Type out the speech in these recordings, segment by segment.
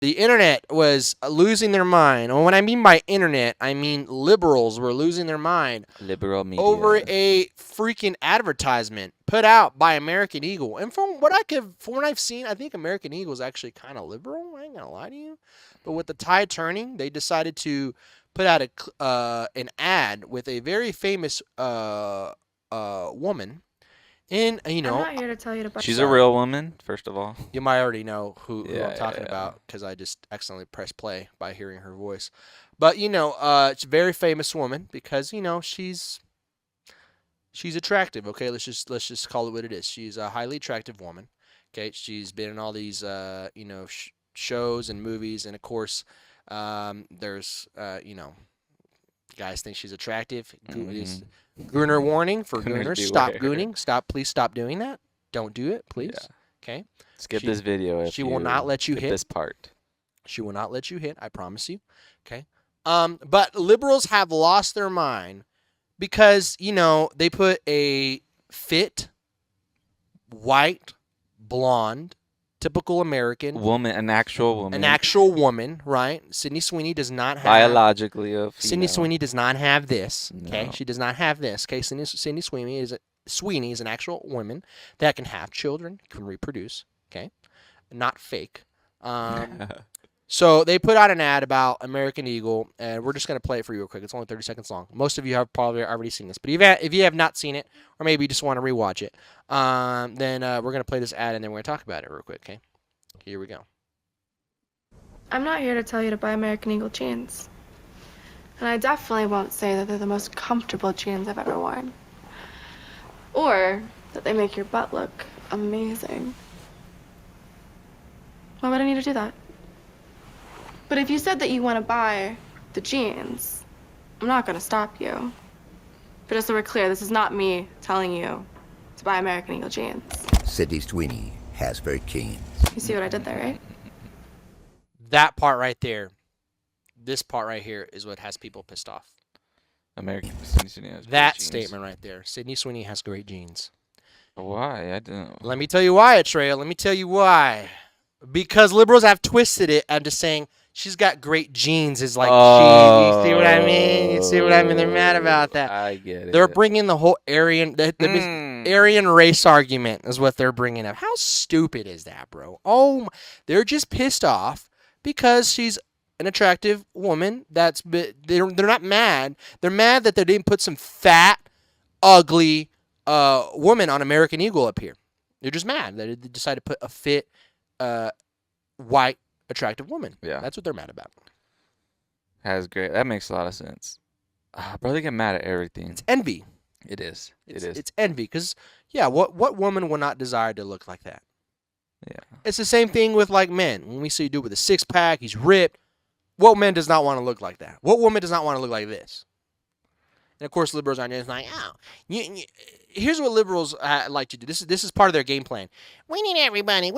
The internet was losing their mind. And when I mean by internet, I mean liberals were losing their mind Liberal over media. a freaking advertisement put out by American Eagle. And from what I've seen, I think American Eagle is actually kind of liberal. I ain't gonna lie to you. But with the tide turning, they decided to put out an ad with a very famous woman. And I'm not here to tell you to buy. She's a real woman, first of all. you might already know who I'm Yeah, talking yeah. about because I just accidentally pressed play by hearing her voice. But it's a very famous woman because she's attractive. Okay, let's just call it what it is. She's a highly attractive woman. Okay, she's been in all these shows and movies, and of course, there's guys think she's attractive. Gooner warning for Gooners gooners. Stop beware. gooning. Please stop doing that. Don't do it, please. Yeah. Okay. Skip She- this video if she will not let you skip hit. this part. She will not let you hit. I promise you. Okay. But liberals have lost their mind because they put a fit, white, blonde, typical American, Woman, an actual woman. an actual woman, right? Sydney Sweeney does not have. biologically a female. Sydney Sweeney does not have this. Okay, No. she does not have this. Okay, Sydney Sweeney is an actual woman that can have children, can reproduce. Okay, not fake. So they put out an ad about American Eagle, and we're just gonna play it for you real quick. It's only 30 seconds long. Most of you have probably already seen this, but if you have not seen it, or maybe you just want to rewatch it, then we're gonna play this ad, and then we're gonna talk about it real quick. Okay, here we go. I'm not here to tell you to buy American Eagle jeans. And I definitely won't say that they're the most comfortable jeans I've ever worn. Or that they make your butt look amazing. Why would I need to do that? But if you said that you want to buy the jeans, I'm not going to stop you. But just so we're clear, this is not me telling you to buy American Eagle jeans. Sydney Sweeney has very keen. You see what I did there, right? That part right there, this part right here is what has people pissed off. American Sydney Sweeney has great That genes. statement right there. Sydney Sweeney has great genes. Why? I didn't. Let me tell you why, Atreya. Let me tell you why. Because liberals have twisted it into saying she's got great genes. Is like, gee, you see what I mean? You see what I mean? They're mad about that. I get it. They're bringing the whole Aryan race argument is what they're bringing up. How stupid is that, bro? They're just pissed off because she's an attractive woman. They're not mad. They're mad that they didn't put some fat, ugly woman on American Eagle up here. They're just mad that they decided to put a fit, white, attractive woman. Yeah. That's what they're mad about. Has great. That makes a lot of sense. Bro, they get mad at everything. It's envy. It is. It is. It's envy because what woman would not desire to look like that? Yeah. It's the same thing with like men. When we see a dude with a six pack, he's ripped. What man does not want to look like that? What woman does not want to look like this? And of course, liberals are just like, here's what liberals like to do. This is part of their game plan. We need everybody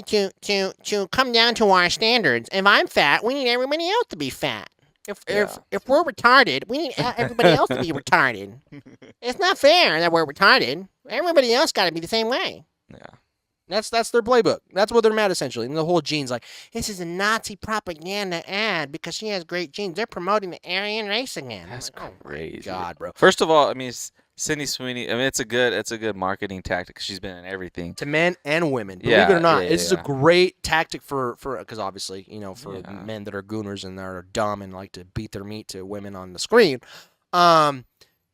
to come down to our standards. If I'm fat, we need everybody else to be fat. If we're retarded, we need everybody else to be retarded. It's not fair that we're retarded. Everybody else got to be the same way. Yeah. That's their playbook. That's what they're mad essentially. And the whole genes like, this is a Nazi propaganda ad because she has great genes. They're promoting the Aryan race again. That's like, crazy. Oh my God, bro. First of all, I mean, Sydney Sweeney. I mean, it's a good marketing tactic. She's been in everything. To men and women. Believe Yeah, it or not, yeah, this is a yeah. great tactic for because obviously, for Yeah. men that are gooners and that are dumb and like to beat their meat to women on the screen.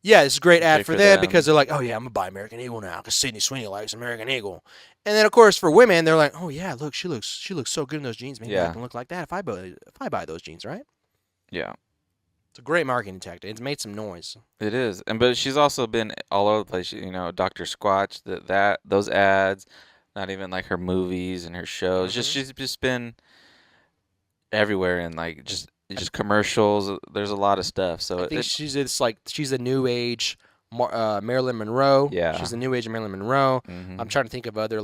Yeah, it's a great ad Great for for them them. because they're like, oh yeah, I'm gonna buy American Eagle now because Sydney Sweeney likes American Eagle. And then of course for women, they're like, oh yeah, look, she looks so good in those jeans. Maybe I Yeah. can look like that if I buy those jeans, right? Yeah. It's a great marketing tactic. It's made some noise. It is, but she's also been all over the place. Dr. Squatch, those ads, not even like her movies and her shows. Mm-hmm. She's just been everywhere and like just commercials. There's a lot of stuff. So I think she's a new age Marilyn Monroe. Yeah. She's the new age of Marilyn Monroe. Mhm. I'm trying to think of other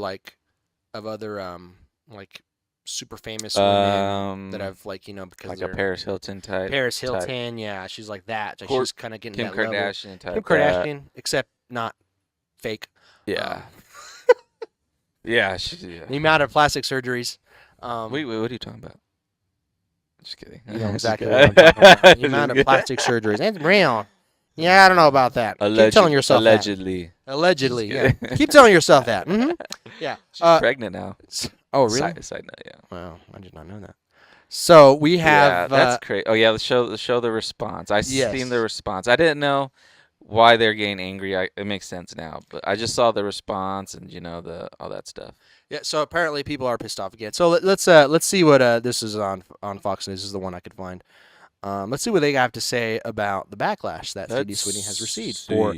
super famous women that have because like a they're Paris Hilton type. Paris Hilton. Yeah, she's like that. So Or she's kind of getting Kim that level. Kardashian type. Kim Kardashian, except not fake. Yeah. Yeah. The amount of plastic surgeries. Wait, what are you talking about? Just kidding. You know exactly what I'm talking about. The amount of plastic surgeries. It's real. Yeah, I don't know about that. Keep telling yourself allegedly. that. Allegedly. Yeah. Keep telling yourself that. Yeah. She's pregnant now. Oh, really? Side note, yeah. Wow, I did not know that. So we have. Yeah, that's crazy. Oh yeah, show the response. I Yes. seen the response. I didn't know why they're getting angry. It makes sense now, but I just saw the response and all that stuff. Yeah. So apparently people are pissed off again. So let's see what this is on Fox News. This is the one I could find. Let's see what they have to say about the backlash that Sydney Sweeney has received for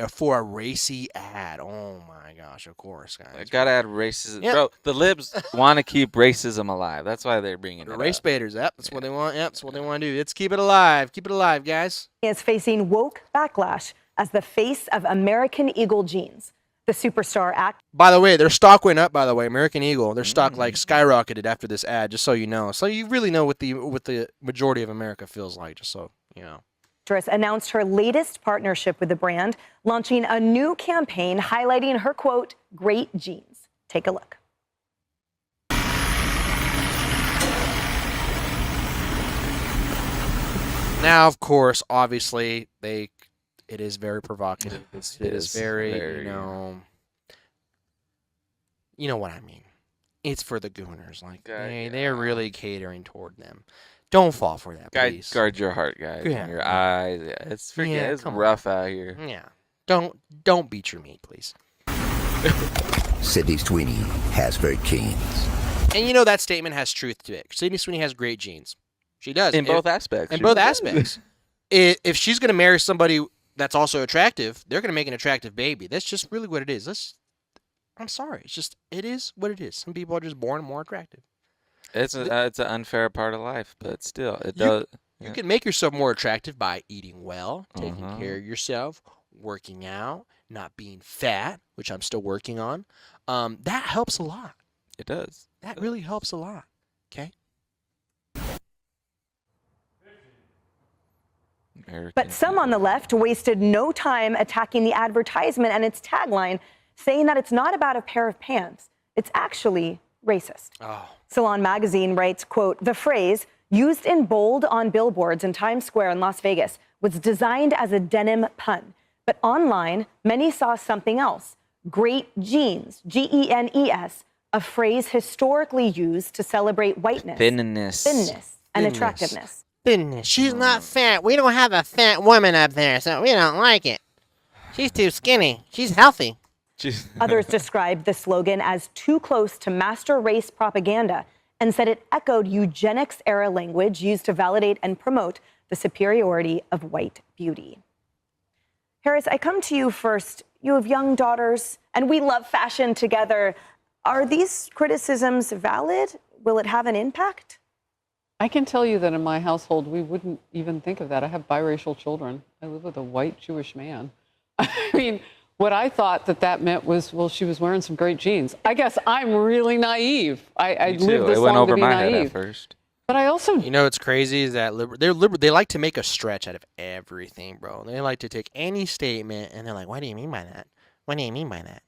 for a racy ad. Oh my gosh, of course, guys. I gotta add racism, Yeah. bro. The libs want to keep racism alive. That's why they're bringing it Race up. baiters. Yep, that's what they want. Yep, that's what they want to do. Let's keep it alive. Keep it alive, guys. Is facing woke backlash as the face of American Eagle jeans. The superstar act. By the way, their stock went up. By the way, American Eagle, their stock like skyrocketed after this ad. Just so you know, so you really know what the majority of America feels like. Just so you know. Actress announced her latest partnership with the brand, launching a new campaign highlighting her quote, "great jeans." Take a look. Now, of course, obviously, it is very provocative. It is very, you know what I mean. It's for the gooners. Like, they're really catering toward them. Don't fall for that, please. Guard your heart, guys. Yeah. And your eyes. Yeah, it's it's rough out here. Yeah. Don't beat your meat, please. Sydney Sweeney has great genes. And you know that statement has truth to it. Sydney Sweeney has great genes. She does. In both aspects. In both aspects. If she's going to marry somebody that's also attractive, they're going to make an attractive baby. That's just really what it is. I'm sorry. It is what it is. Some people are just born more attractive. It's an unfair part of life, but still, it does. You can make yourself more attractive by eating well, taking care of yourself, working out, not being fat, which I'm still working on. That helps a lot. It does. That really helps a lot. Okay? But some on the left wasted no time attacking the advertisement and its tagline, saying that it's not about a pair of pants. It's actually racist. Oh. Salon Magazine writes, quote, "The phrase, used in bold on billboards in Times Square in Las Vegas, was designed as a denim pun. But online, many saw something else. Great jeans, G-E-N-E-S, a phrase historically used to celebrate whiteness, thinness and attractiveness." Thinness. She's not fat. We don't have a fat woman up there, so we don't like it. She's too skinny. She's healthy. Others described the slogan as too close to master race propaganda and said it echoed eugenics-era language used to validate and promote the superiority of white beauty. Harris, I come to you first. You have young daughters, and we love fashion together. Are these criticisms valid? Will it have an impact? I can tell you that in my household, we wouldn't even think of that. I have biracial children. I live with a white Jewish man. I mean, what I thought that meant was, well, she was wearing some great jeans. I guess I'm really naive. I lived this it went long over to be my naive. head at first. But I also, You know what's crazy is that they like to make a stretch out of everything, bro. They like to take any statement and they're like, "What do you mean by that? What do you mean by that?"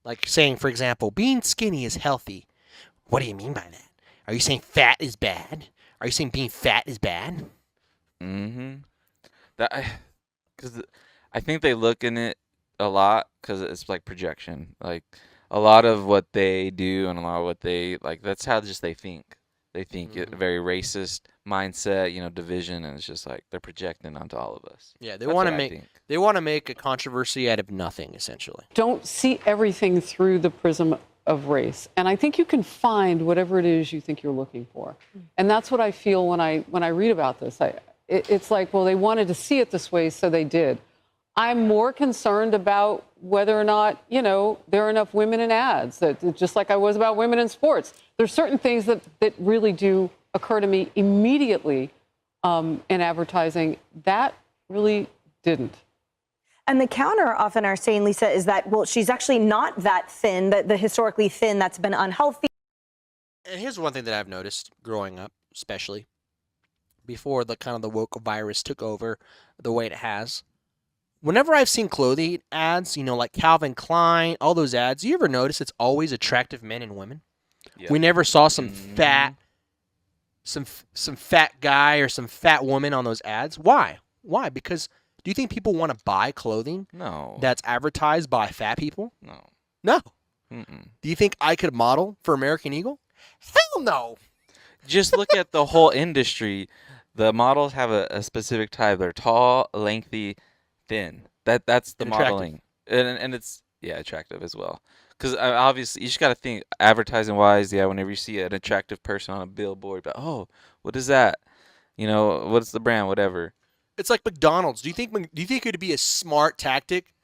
Like saying, for example, being skinny is healthy. What do you mean by that? Are you saying fat is bad? Are you saying being fat is bad? Mm-hmm. Because I think they look in it a lot because it's like projection. Like a lot of what they do and a lot of what they like. That's how just they think. They think it very racist mindset, division, and it's just like they're projecting onto all of us. Yeah, they That's want to what I make think. they want to make a controversy out of nothing, essentially. don't see everything through the prism of race. And I think you can find whatever it is you think you're looking for. And that's what I feel when I read about this. It's like, well, they wanted to see it this way, so they did. I'm more concerned about whether or not, there are enough women in ads, that just like I was about women in sports. There's certain things that really do occur to me immediately in advertising. That really didn't. And the counter often are saying, Lisa, is that, well, she's actually not that thin, the historically thin that's been unhealthy. And here's one thing that I've noticed growing up, especially before the woke virus took over the way it has. Whenever I've seen clothing ads, like Calvin Klein, all those ads, you ever notice it's always attractive men and women? Yep. We never saw some fat, some fat guy or some fat woman on those ads. Why? Because do you think people want to buy clothing No. that's advertised by fat people? No. No. Mm-mm. Do you think I could model for American Eagle? Hell no. Just look at the whole industry. The models have a specific type. They're tall, lengthy, thin. That's the And attractive. modeling, and it's attractive as well. Because obviously you just got to think advertising wise. Yeah, whenever you see an attractive person on a billboard, but oh, what is that? What's the brand? Whatever. It's like McDonald's. Do you think it would be a smart tactic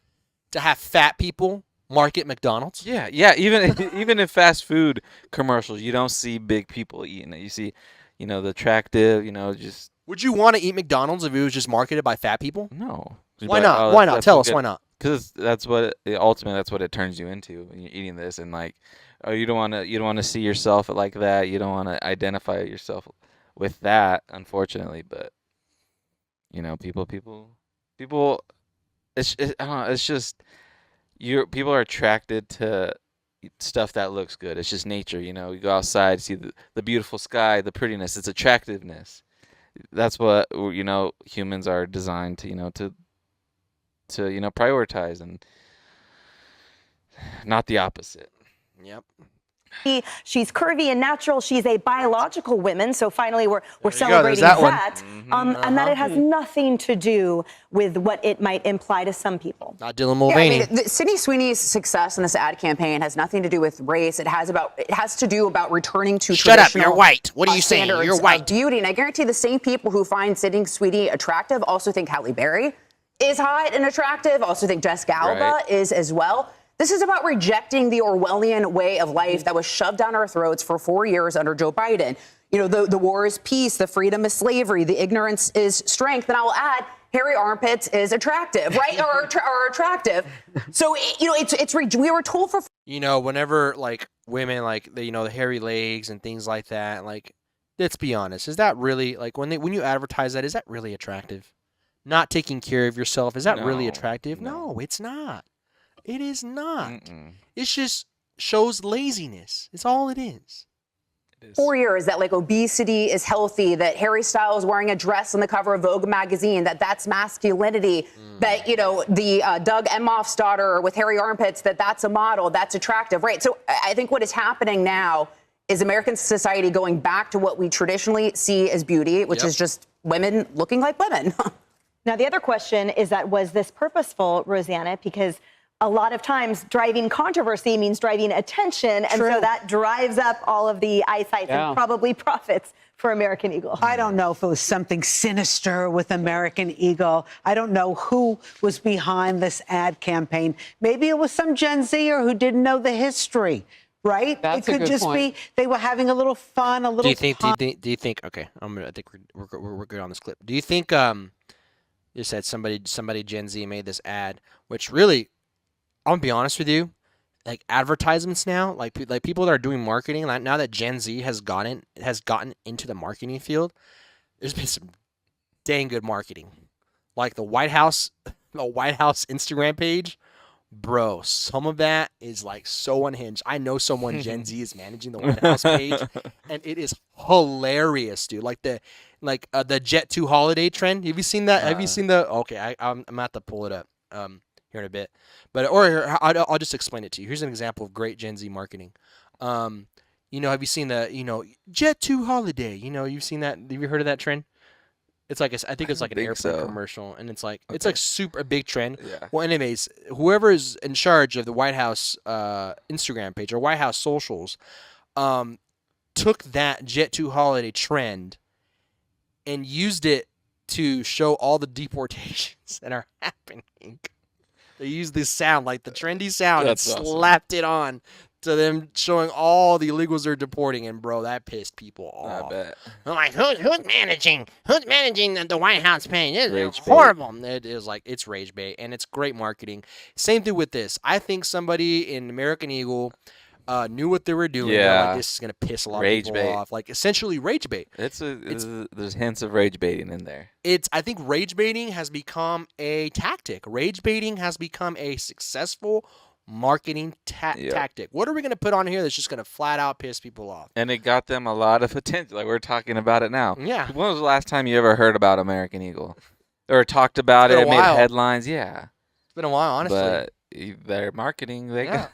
to have fat people market McDonald's? Yeah. Even in fast food commercials, you don't see big people eating it. You see, the attractive. Just Would you want to eat McDonald's if it was just marketed by fat people? no. Why But, not? oh, Why that's- not? that's Tell a us good- why not. Because ultimately that's what it turns you into when you're eating this, and like, oh, you don't want to see yourself like that. You don't want to identify yourself with that, unfortunately. But people. I don't know. It's just people are attracted to stuff that looks good. It's just nature. You go outside, see the beautiful sky, the prettiness. It's attractiveness. That's what humans are designed to prioritize, and not the opposite. Yep. She's curvy and natural. She's a biological woman. So finally, we're you go. celebrating There's that one. that, and that it has nothing to do with what it might imply to some people. Not Dylan Mulvaney. Sydney Sweeney's success in this ad campaign has nothing to do with race. It has to do about returning to Shut up, traditional, you're white. What are you saying? standards You're of white. beauty. And I guarantee the same people who find Sydney Sweeney attractive also think Halle Berry is hot and attractive. Also think Jessica Alba Right. is as well. This is about rejecting the Orwellian way of life that was shoved down our throats for 4 years under Joe Biden. The war is peace, the freedom is slavery, the ignorance is strength. And I will add, hairy armpits is attractive, right? or attractive. So, we were told for. Whenever like women like the hairy legs and things like that, like, let's be honest, is that really like when you advertise that, is that really attractive? Not taking care of yourself, is that really No, attractive? no. No, it's not. It is not. Mm-mm. It just shows laziness. It's all it is. 4 years that like obesity is healthy, that Harry Styles wearing a dress on the cover of Vogue magazine, that's masculinity, that, the Doug Emhoff's daughter with hairy armpits, that's a model, that's attractive, right? So I think what is happening now is American society going back to what we traditionally see as beauty, which is just women looking like women. Now, the other question is that was this purposeful, Rosanna? Because a lot of times driving controversy means driving attention, and so that drives up all of the eyesight and probably profits for American Eagle. I don't know if it was something sinister with American Eagle. I don't know who was behind this ad campaign. Maybe it was some Gen Zer who didn't know the history, right? That's it a could good just point. be they were having a little fun, a little. Do you think? Okay, I think we're good on this clip. Do you think you said somebody Gen Z made this ad, which really, I'm gonna be honest with you, like advertisements now, like people that are doing marketing, like now that Gen Z has gotten into the marketing field, there's been some dang good marketing, like the White House Instagram page. Bro, some of that is like so unhinged. I know someone Gen Z is managing the White House page, and it is hilarious, dude. Like the Jet 2 holiday trend. Have you seen that? Have you seen the? Okay, I'm gonna have to pull it up here in a bit, I'll just explain it to you. Here's an example of great Gen Z marketing. Have you seen the Jet 2 holiday? You've seen that? Have you heard of that trend? It's like I think it's like an airplane commercial, and it's like super big trend. Yeah. Well, anyways, whoever is in charge of the White House Instagram page or White House socials, took that Jet 2 holiday trend and used it to show all the deportations that are happening. They used this sound, like the trendy sound, and slapped it on to them showing all the illegals they're deporting, and bro, that pissed people off. I bet. I'm like, who's managing the White House page? It's Rage horrible. It is like, it's rage bait, and it's great marketing. Same thing with this. I think somebody in American Eagle knew what they were doing. They're like, this is gonna piss a lot of people off. Like essentially rage bait. There's hints of rage baiting in there. I think rage baiting has become a tactic. Rage baiting has become a successful marketing tactic. What are we going to put on here that's just going to flat out piss people off? And it got them a lot of attention. Like we're talking about it now. Yeah. When was the last time you ever heard about American Eagle? Or talked about It's it, been a made while. headlines? Yeah. It's been a while, honestly. But their marketing, they got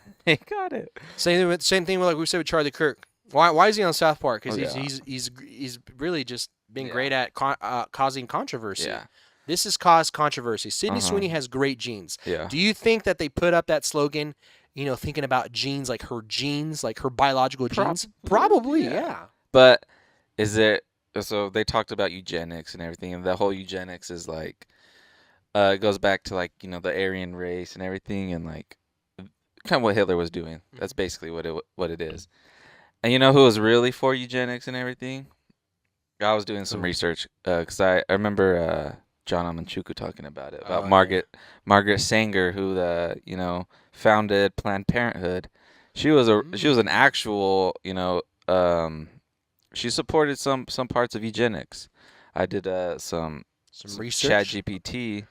it. Same thing with, like we said with Charlie Kirk. Why is he on South Park? Because he's really just been great at causing controversy. Yeah. This has caused controversy. Sydney Sweeney has great genes. Yeah. Do you think that they put up that slogan, thinking about genes, like her biological genes? Probably, yeah. But is it so they talked about eugenics and everything, and the whole eugenics is like it goes back to like, the Aryan race and everything, and like kind of what Hitler was doing. That's basically what it is. And you know who was really for eugenics and everything? I was doing some research because I remember John Amanchuku talking about it, about Margaret Sanger, who founded Planned Parenthood. She was an actual, she supported some parts of eugenics. I did some research. ChatGPT.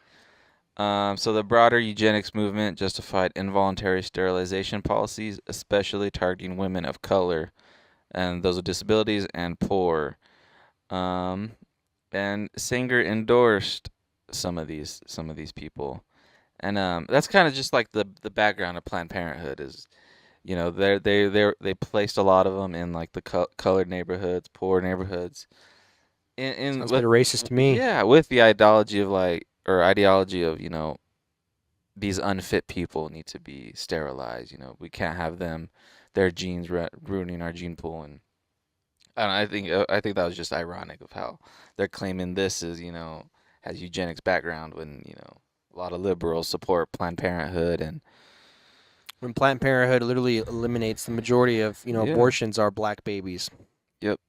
So the broader eugenics movement justified involuntary sterilization policies, especially targeting women of color and those with disabilities and poor. And Sanger endorsed some of these people, and that's kind of just like the background of Planned Parenthood is, they placed a lot of them in like the colored neighborhoods, poor neighborhoods. Sounds a bit racist to me. Yeah, with the ideology of these unfit people need to be sterilized. We can't have their genes ruining our gene pool, and I think that was just ironic of how they're claiming this is has eugenics background when a lot of liberals support Planned Parenthood, and when Planned Parenthood literally eliminates the majority of abortions are black babies. Yep.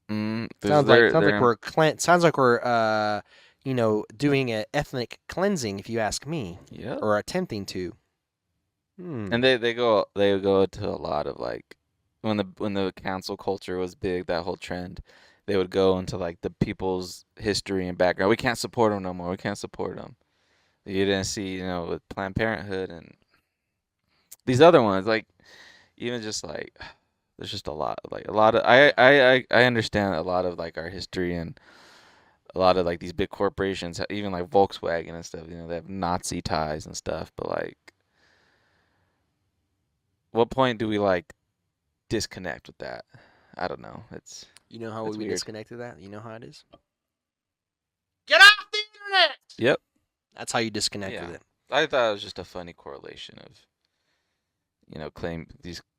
Sounds like we're doing an ethnic cleansing, if you ask me. Yeah. Or attempting to. And they go to a lot of like when the cancel culture was big, that whole trend, they would go into like the people's history and background. We can't support them no more. We can't support them. You didn't see, with Planned Parenthood and these other ones, like even just like there's just a lot of I understand a lot of like our history and a lot of like these big corporations, even like Volkswagen and stuff, they have Nazi ties and stuff, but like what point do we like disconnect with that? I don't know. It's how we weird. disconnected that? You know how it is? Get off the internet! Yep. That's how you disconnect with it. I thought it was just a funny correlation of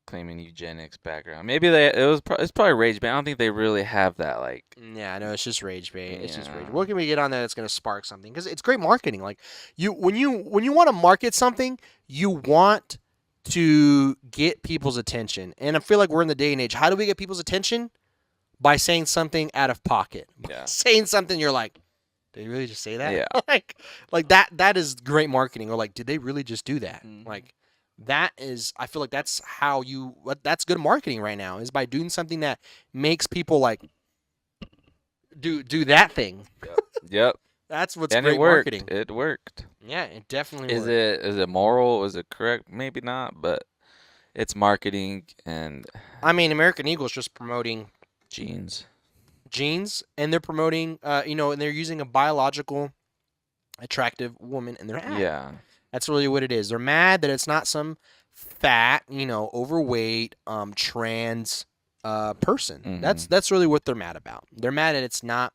claiming eugenics background. Maybe it's probably rage bait. I don't think they really have that like. Yeah, no, it's just rage bait. It's just rage. What can we get on that that's going to spark something? Because it's great marketing. Like when you want to market something, you want to get people's attention. And I feel like we're in the day and age. How do we get people's attention? By saying something out of pocket. Yeah. Saying something you're like, did they really just say that? Yeah. like that is great marketing. Or like, did they really just do that? Mm-hmm. Like that is, I feel like that's that's good marketing right now, is by doing something that makes people like do that thing. Yep. That's what's and great it worked. marketing. It worked. Yeah, it definitely Is worked. it moral? Is it correct? Maybe not, but it's marketing and I mean, American Eagle's just promoting genes, and they're promoting, and they're using a biological, attractive woman in their ad. Yeah. That's really what it is. They're mad that it's not some fat, overweight, trans person. Mm-hmm. That's really what they're mad about. They're mad that it's not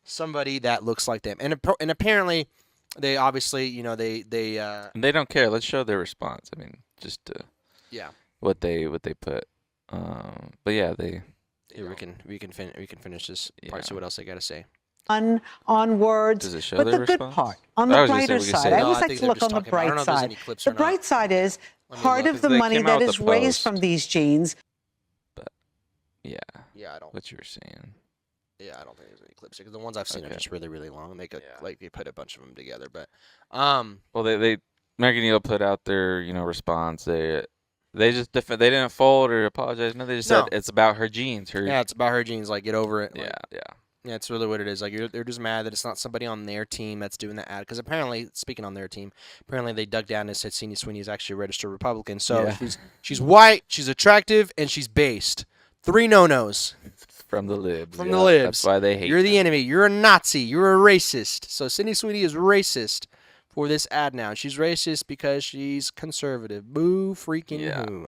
somebody that looks like them. And apparently, they obviously, they And they don't care. Let's show their response. I mean, just what they put. But yeah, they. Yeah, we can finish this part. See what else they got to say. On words, Does it show but their the good response? part, on I the was gonna say brighter we could say side. that. I No, always I like think to they're look just on the talking about- I don't bright know if there's side. any clips The or not. bright side is Let me part look. of the They money came out that with is the raised post. from these genes. Yeah. Yeah, I don't. What you were saying. Yeah, I don't think there's any clips because the ones I've seen are Okay. just really, really long. They could, Yeah. like they put a bunch of them together, but Well, they American Eagle put out their response. They just they didn't fold or apologize. No, they just No. said it's about her genes. yeah, it's about her genes. Like, get over it. Yeah, Like, yeah. Yeah, it's really what it is. Like they're just mad that it's not somebody on their team that's doing the ad. Because apparently, speaking on their team, apparently they dug down and said Sydney Sweeney is actually a registered Republican. So Yeah. she's white, she's attractive, and she's based. 3 no-nos From the libs. from yeah. the libs. That's why they hate. You're the enemy. You're a Nazi. You're a racist. So Sydney Sweeney is racist for this ad now. She's racist because she's conservative. Boo freaking Yeah. who.